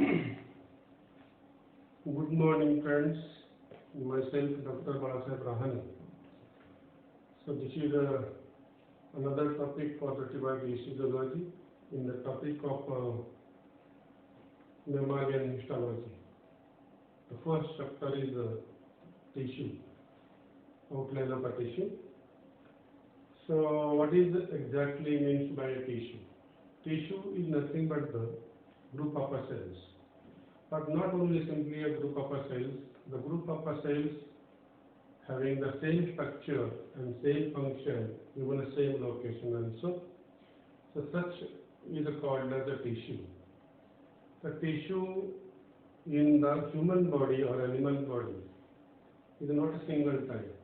Good morning, friends. Myself, Dr. Balasaheb Rahane. So this is another topic for the TYB physiology in the topic of mammalian histology. The first chapter is tissue, outline of a tissue. So what is exactly means by a tissue? Tissue is nothing but the group of cells. But not only simply a group of cells, the group of cells having the same structure and same function, even the same location also. So such is called as a tissue. The tissue in the human body or animal body is not a single type.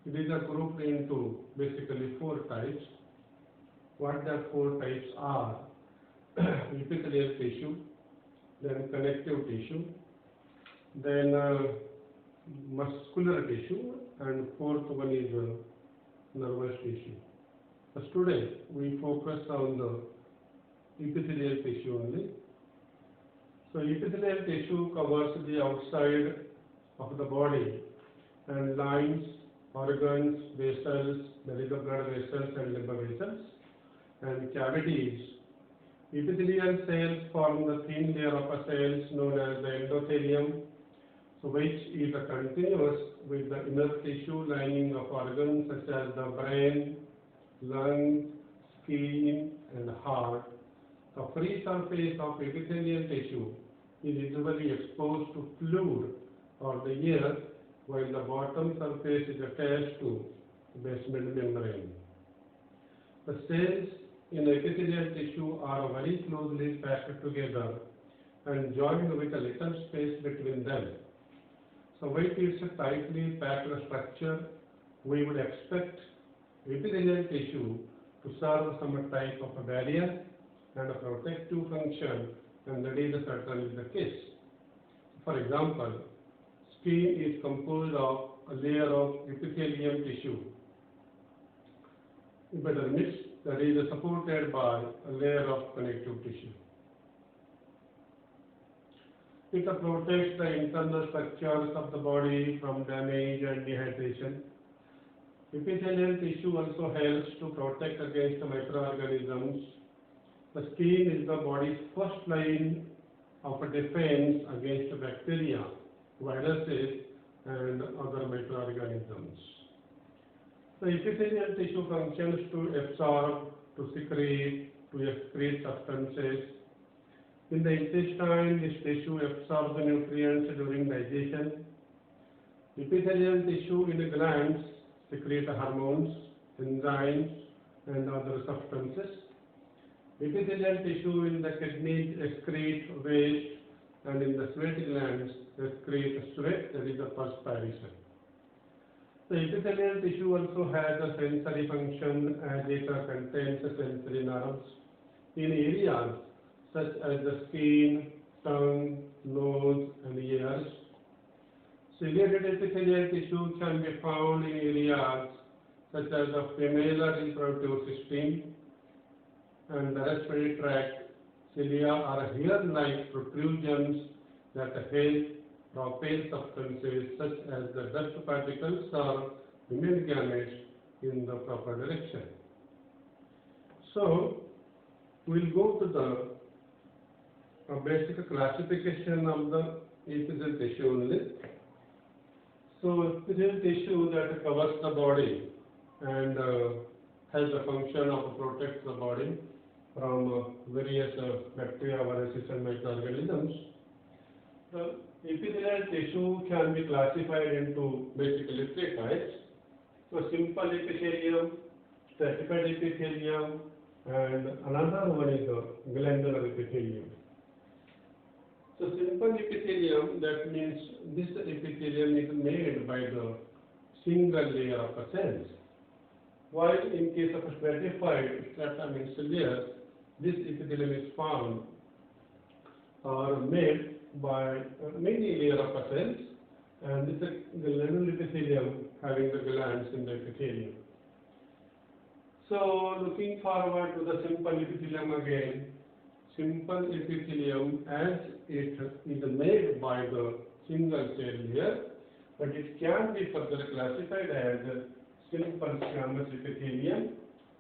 It is grouped into basically 4 types. What the 4 types are: epithelial tissue, then connective tissue, then muscular tissue, and 4th one is nervous tissue. So today we focus on the epithelial tissue only. So epithelial tissue covers the outside of the body and lines, organs, vessels, there is the blood vessels and lymph vessels, and cavities. Epithelial cells form the thin layer of cells known as the endothelium, so which is continuous with the inner tissue lining of organs such as the brain, lungs, skin, and heart. The free surface of epithelial tissue is usually exposed to fluid or the air, while the bottom surface is attached to basement membrane. The cells in epithelial tissue are very closely packed together and joined with a little space between them. So with its tightly packed structure, we would expect epithelial tissue to serve some type of a barrier and a protective function, and that is certainly the case. For example, skin is composed of a layer of epithelium tissue. Epidermis, that is supported by a layer of connective tissue. It protects the internal structures of the body from damage and dehydration. Epithelial tissue also helps to protect against microorganisms. The skin is the body's first line of defense against bacteria, viruses, and other microorganisms. The epithelial tissue functions to absorb, to secrete, to excrete substances. In the intestine, this tissue absorbs the nutrients during digestion. Epithelial tissue in the glands secrete hormones, enzymes, and other substances. Epithelial tissue in the kidneys excrete waste, and in the sweat glands excrete sweat, that is the perspiration. The epithelial tissue also has a sensory function as it contains sensory nerves in areas such as the skin, tongue, nose, and ears. Ciliated epithelial tissue can be found in areas such as the female reproductive system and the respiratory tract. Cilia are hair-like protrusions that help propel substances such as the dust particles or human gametes in the proper direction. So, we will go to the basic classification of the epithelial tissue only. So, epithelial tissue that covers the body and has the function of protect the body from various bacteria, viruses, and microorganisms. The epithelial tissue can be classified into basically 3 types. So simple epithelium, stratified epithelium, and another one is the glandular epithelium. So simple epithelium, that means this epithelium is made by the single layer of the cells. While in case of stratified, strata means layer, this epithelium is found or made by many layers of cells, and this is the glandular epithelium having the glands in the epithelium. So looking forward to the simple epithelium again. simple epithelium as it is made by the single cell layer, but it can be further classified as simple squamous epithelium,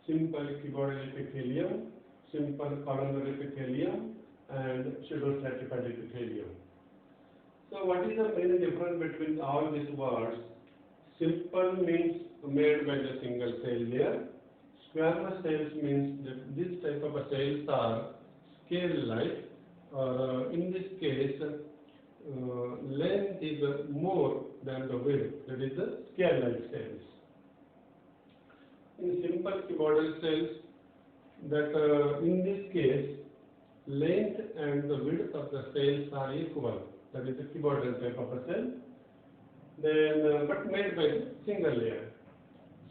simple cuboidal epithelium, simple columnar epithelium, and pseudostratified epithelium. So what is the main difference between all these words? Simple means made by the single cell layer. Squamous cells means that this type of cells are scale-like, or in this case, length is more than the width, that is the scale-like cells. In simple cuboidal cells, that in this case, length and the width of the cells are equal, that is the cuboidal type of a cell, then but made by the single layer.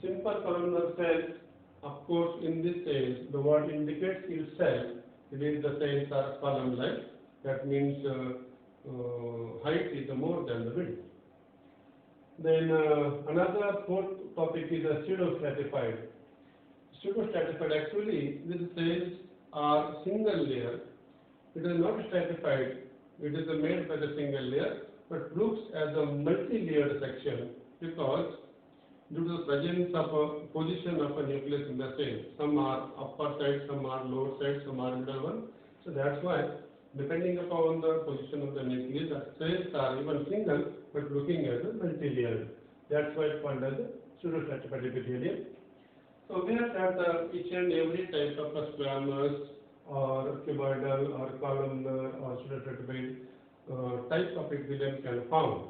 Simple columnar cells, of course, in this case, the word indicates itself, it is the cells are column-like, that means height is more than the width. Then another fourth topic is pseudostratified. Pseudostratified, actually, these cells are single layer. It is not stratified, it is made by the single layer, but looks as a multi-layered section because due to the presence of a position of a nucleus in the cell, some are upper side, some are lower side, some are middle one. So that's why, depending upon the position of the nucleus, the cells are even single but looking as a multi-layered. That's why it's called as a pseudostratified epithelium. So we have that each and every type of a squamous or cuboidal or columnar or pseudostratified type of epithelium can found.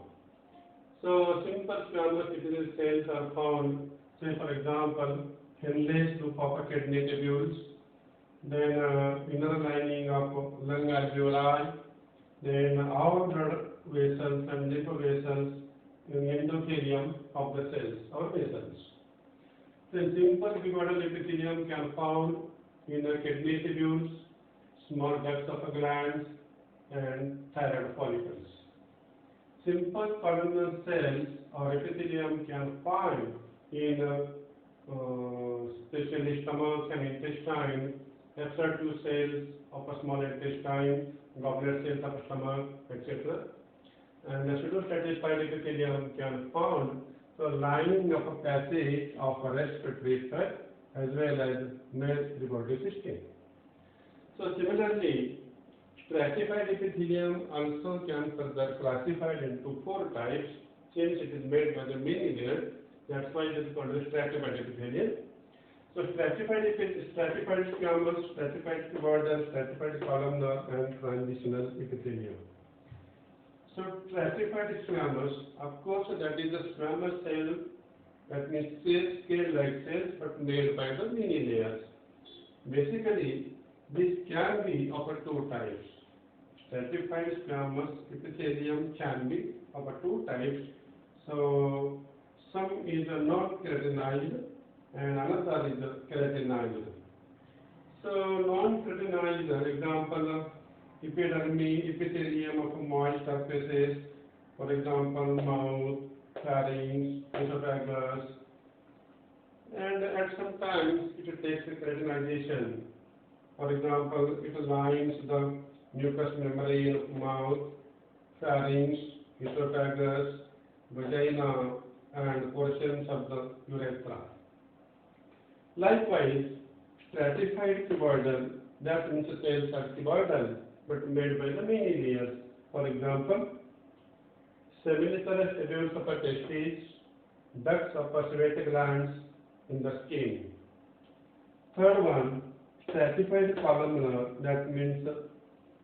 So simple squamous epithelial cells are found, say for example, hemorrhage to upper kidney tubules, then inner lining of lung alveoli, then all blood vessels and lymph vessels in endothelium of the cells or vessels. Then simple cuboidal epithelium can found in the kidney tubules, small ducts of glands, and thyroid follicles. Simple columnar cells or epithelium can find in especially stomach and intestine, extracellular cells of a small intestine, goblet cells of stomach, etc. And the pseudostratified epithelium can found the lining of a passage of a respiratory tract as well as male reproductive system. So similarly, stratified epithelium also can further classified into four types since it is made by the many layers. That's why it is called the stratified epithelium. So stratified squamous, stratified cuboidal, stratified columnar, and transitional epithelium. So stratified squamous, of course, that is a squamous cell, that means scale-like cells but made by the many layers. Basically, this can be of two types. Stratified squamous epithelium can be of two types. So some is non-keratinized and another is keratinized. So non-keratinized, example, epithelium of moist surfaces, for example, mouth, pharynx, esophagus, and at some times it takes a keratinization. For example, it lines the mucous membrane of mouth, pharynx, esophagus, vagina, and portions of the urethra. Likewise, stratified cuboidal, that means the cells are cuboidal but made by the many layers. For example, seminiferous tubules of a testes, ducts of a sweat glands in the skin. Third one, stratified columnar, that means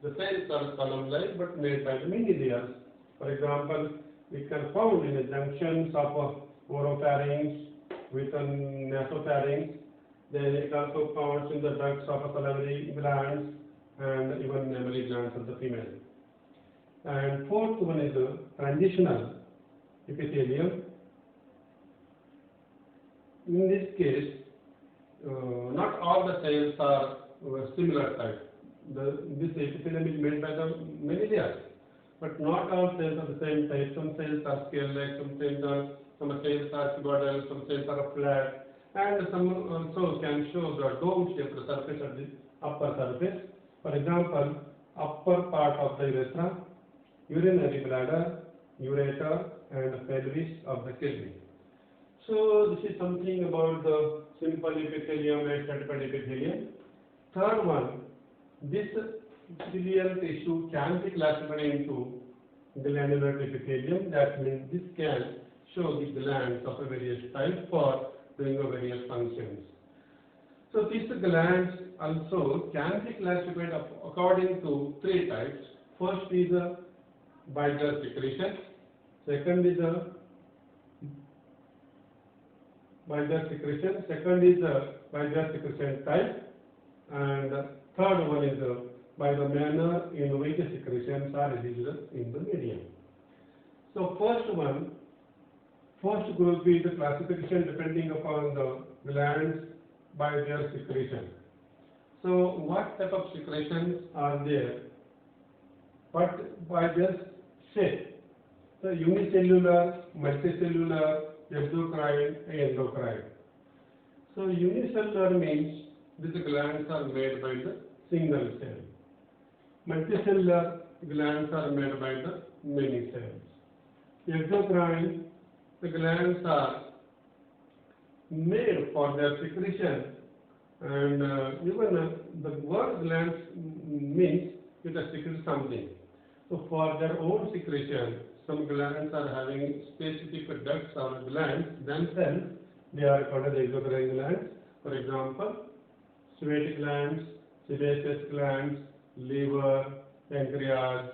the cells are column-like but made by the many layers. For example, we can found in the junctions of oropharynx with an nasopharynx. Then it also found in the ducts of salivary glands and even mammary glands of the female. And fourth one is the transitional epithelium. In this case, not all the cells are similar type. This epithelium is made by the many layers, but not all cells are the same type. Some cells are scale-like, some cells are cuboidal, some cells are flat, and some also can show the dome-shaped surface at the upper surface. For example, upper part of the urethra, urinary bladder, ureter, and pelvis of the kidney. So this is something about the simple epithelium and stratified epithelium. Third one, this ciliary tissue can be classified into glandular epithelium. That means this can show the glands of a various type for doing a various functions. So these glands also can be classified according to three types. First is by their secretion. Second is by their secretion. Second is by their secretion type. And third one is by the manner in which the secretions are released in the medium. So first group is the classification depending upon the glands by their secretion. So what type of secretions are there? But by their shape. So unicellular, multicellular, exocrine, and endocrine. So unicellular means these glands are made by the single cell. Multicellular glands are made by the many cells. Exocrine, the glands are made for their secretion, and even the word glands means it has secreted something. So for their own secretion, some glands are having specific ducts or glands themselves. They are called as exocrine glands. For example, sweat glands, sebaceous glands, liver, pancreas.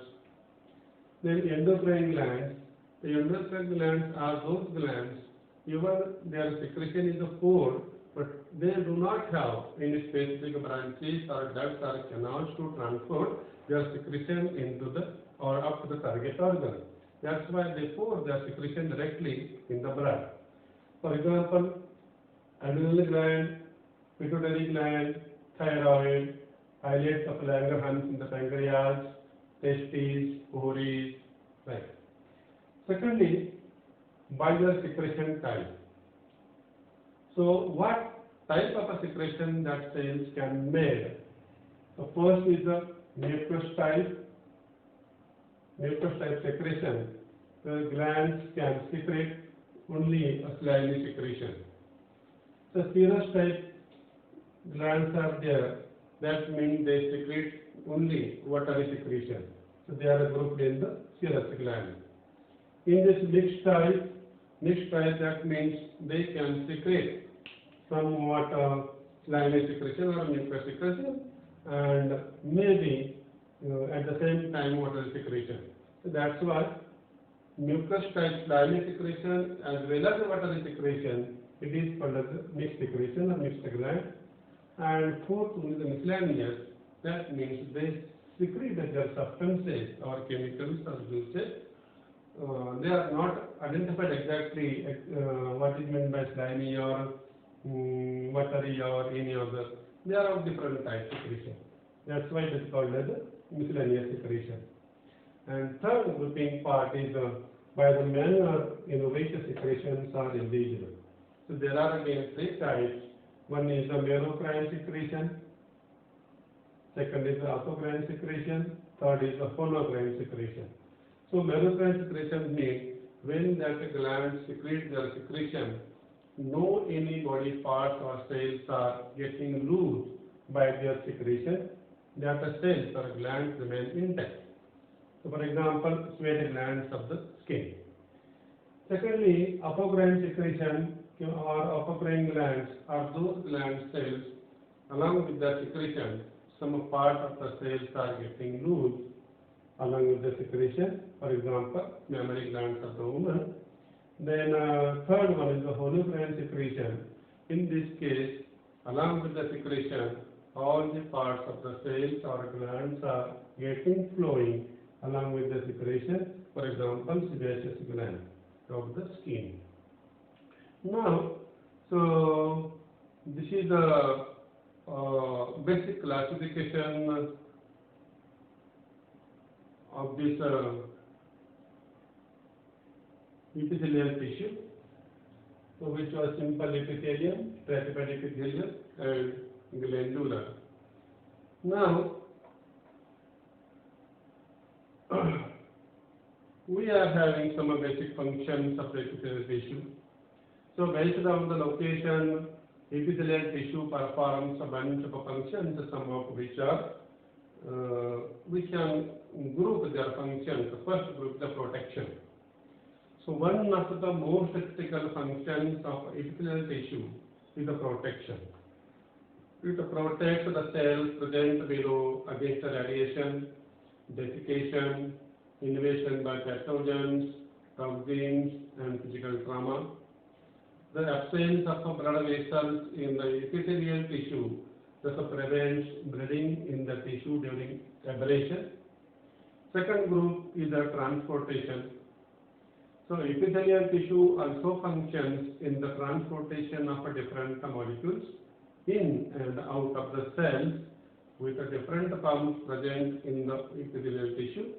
Then endocrine glands. The endocrine glands are those glands, even their secretion is poor, but they do not have any specific branches or ducts or canals to transport their secretion into the or up to the target organ. That's why they pour their secretion directly in the blood. For example, adrenal gland, pituitary gland, thyroid, islets of Langerhans in the pancreas, testes, ovaries, right. Secondly, by their secretion type. So what type of a secretion that cells can make? So first is the mucus type secretion. The glands can secrete only a slimy secretion. So serous type glands are there. That means they secrete only watery secretion. So they are grouped in the serous gland. In this mixed type, that means they can secrete somewhat slimy secretion or mucus secretion, and maybe at the same time watery secretion. So that's why mucus type slimy secretion as well as watery secretion, it is called as mixed secretion or mixed gland. And fourth one is the miscellaneous. That means they secrete their substances or chemicals or juices. They are not identified exactly what is meant by slimy or watery or any other. They are of different types of secretion. That's why it is called as miscellaneous secretion. And third grouping part is by the manner in which the secretions are released. So there are again three types. One is the merocrine secretion. Second is the apocrine secretion. Third is the phonocrine secretion. So merocrine secretion means when that gland secretes their secretion, no any body parts or cells are getting loose by their secretion, that the cells or glands remain intact. So for example, sweat glands of the skin. Secondly, apocrine secretion or apocrine glands are those gland cells along with their secretion, some part of the cells are getting loose along with the secretion. For example, mammary glands of the woman. Then third one is the holocrine secretion. In this case, along with the secretion, all the parts of the cells or glands are getting flowing along with the secretion. For example, sebaceous gland of the skin. Now, so this is the basic classification of this epithelial tissue, so which was simple epithelium, stratified epithelium, and glandular. Now, we are having some basic functions of the epithelial tissue. So based on the location, epithelial tissue performs a bunch of functions, some of which are we can group their functions. The first group, the protection. So one of the most critical functions of epithelial tissue is the protection. It protects the cells present below against the radiation, desiccation, invasion by pathogens, toxins, and physical trauma. The absence of blood vessels in the epithelial tissue thus prevents bleeding in the tissue during ablation. Second group is the transportation. So epithelial tissue also functions in the transportation of different molecules in and out of the cells with different pumps present in the epithelial tissue.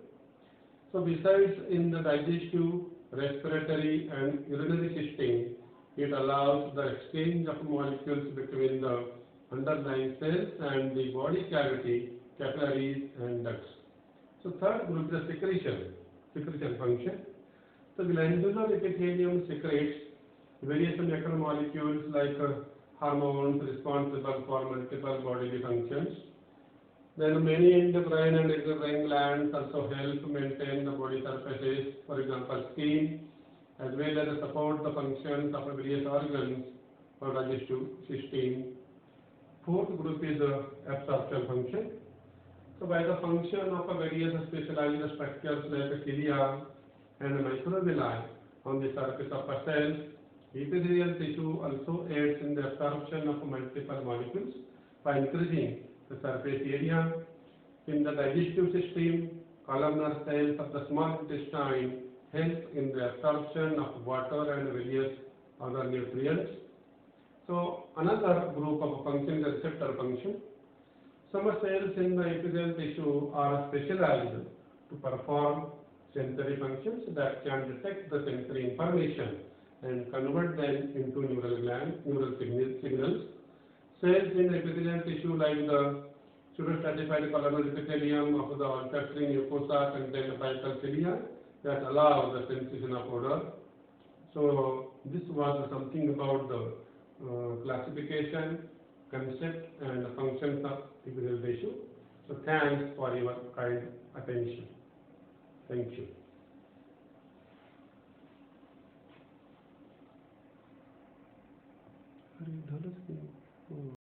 So besides in the digestive, respiratory and urinary system, it allows the exchange of molecules between the underlying cells and the body cavity, capillaries and ducts. So third group is the secretion function. So glandular epithelium secretes various macromolecules like hormones responsible for multiple bodily functions. Then many endocrine and exocrine glands also help maintain the body surfaces, for example skin, as well as support the functions of various organs for digestive system. Fourth group is the absorption function. So by the function of various specialized structures like cilia and microvilli on the surface of a cell, epithelial tissue also aids in the absorption of multiple molecules by increasing the surface area. In the digestive system, columnar cells of the small intestine help in the absorption of water and various other nutrients. So another group of functions is receptor function. Some cells in the epithelial tissue are specialized to perform sensory functions that can detect the sensory information and convert them into neural signals. Cells in epithelial tissue like the pseudostratified columnar epithelium of the olfactory mucosa contain apical cilia that allow the sensation of odor. So this was something about the classification, concept and functions of epithelial tissue. So thanks for your kind attention. Thank you.